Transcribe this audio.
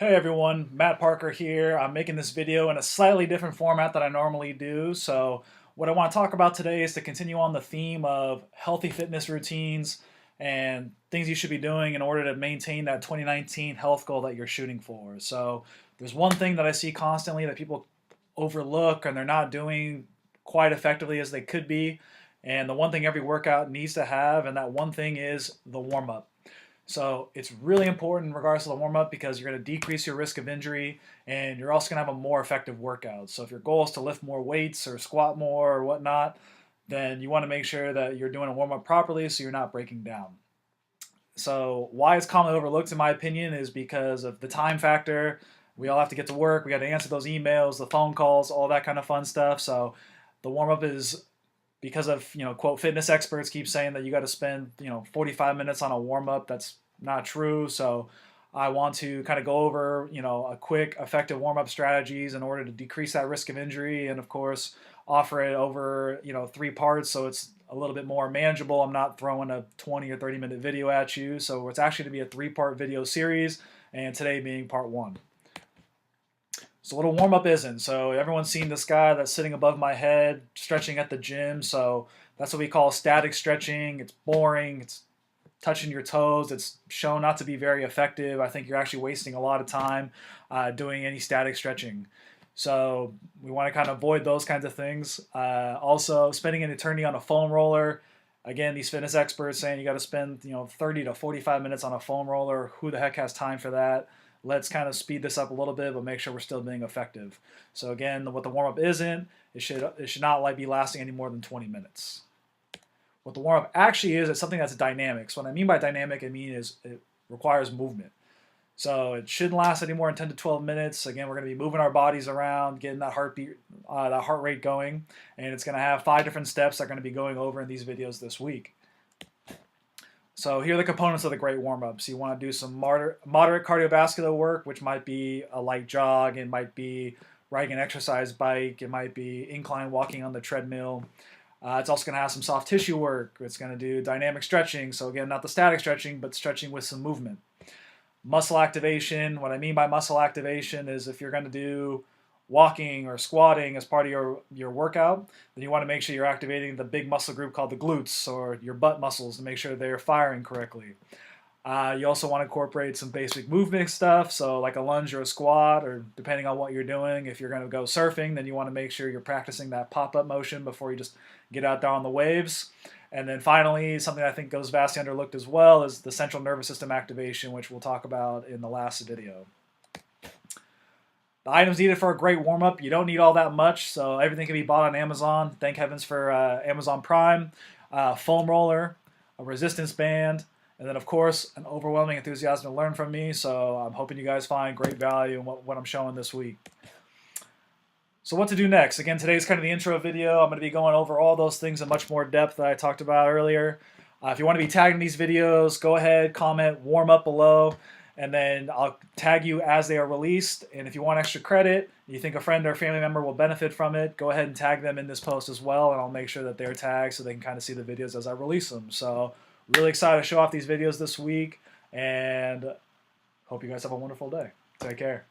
Hey everyone, Matt Parker here. I'm making this video in a slightly different format than I normally do. So what I want to talk about today is to continue on the theme of healthy fitness routines and things you should be doing in order to maintain that 2019 health goal that you're shooting for. So there's one thing that I see constantly that people overlook and they're not doing quite effectively as they could be. And the one thing every workout needs to have, and that one thing is the warm up. So it's really important in regards to the warm up because you're going to decrease your risk of injury and you're also going to have a more effective workout. So if your goal is to lift more weights or squat more or whatnot, then you want to make sure that you're doing a warm up properly so you're not breaking down. So why it's commonly overlooked in my opinion is because of the time factor. We all have to get to work. We got to answer those emails, the phone calls, all that kind of fun stuff. So the warm up is because of, quote, fitness experts keep saying that you got to spend, 45 minutes on a warm up. That's not true. So I want to kind of go over, a quick, effective warm up strategies in order to decrease that risk of injury. And of course, offer it over, 3 parts. So it's a little bit more manageable. I'm not throwing a 20 or 30-minute video at you. So it's actually to be a 3-part video series. And today being part 1. So what a warm-up isn't. So everyone's seen this guy that's sitting above my head, stretching at the gym. So that's what we call static stretching. It's boring. It's touching your toes. It's shown not to be very effective. I think you're actually wasting a lot of time doing any static stretching. So we want to kind of avoid those kinds of things. Also, spending an eternity on a foam roller. Again, these fitness experts saying you got to spend 30 to 45 minutes on a foam roller. Who the heck has time for that? Let's kind of speed this up a little bit, but make sure we're still being effective. So again, what the warm-up isn't, it should not be lasting any more than 20 minutes. What the warm-up actually is, it's something that's dynamic. So what I mean by dynamic, I mean is it requires movement. So it shouldn't last any more than 10 to 12 minutes. Again, we're going to be moving our bodies around, getting that heartbeat, that heart rate going, and it's going to have 5 different steps that are going to be going over in these videos this week. So here are the components of the great warm-up. So you want to do some moderate cardiovascular work, which might be a light jog, it might be riding an exercise bike, it might be incline walking on the treadmill. It's also going to have some soft tissue work. It's going to do dynamic stretching. So again, not the static stretching, but stretching with some movement. Muscle activation. What I mean by muscle activation is if you're going to do walking or squatting as part of your workout, then you want to make sure you're activating the big muscle group called the glutes or your butt muscles to make sure they're firing correctly. You also want to incorporate some basic movement stuff, so like a lunge or a squat, or depending on what you're doing. If you're going to go surfing, then you want to make sure you're practicing that pop-up motion before you just get out there on the waves. And then finally, something I think goes vastly underlooked as well is the central nervous system activation, which we'll talk about in the last video. The items needed for a great warm-up, you don't need all that much, so everything can be bought on Amazon. Thank heavens for Amazon Prime, foam roller, a resistance band, and then of course an overwhelming enthusiasm to learn from me, so I'm hoping you guys find great value in what I'm showing this week. So what to do next? Again, today's kind of the intro video. I'm going to be going over all those things in much more depth that I talked about earlier. If you want to be tagging these videos, go ahead, comment, warm up below, and then I'll tag you as they are released. And if you want extra credit, you think a friend or family member will benefit from it, go ahead and tag them in this post as well, and I'll make sure that they're tagged so they can kind of see the videos as I release them. So really excited to show off these videos this week, and hope you guys have a wonderful day. Take care.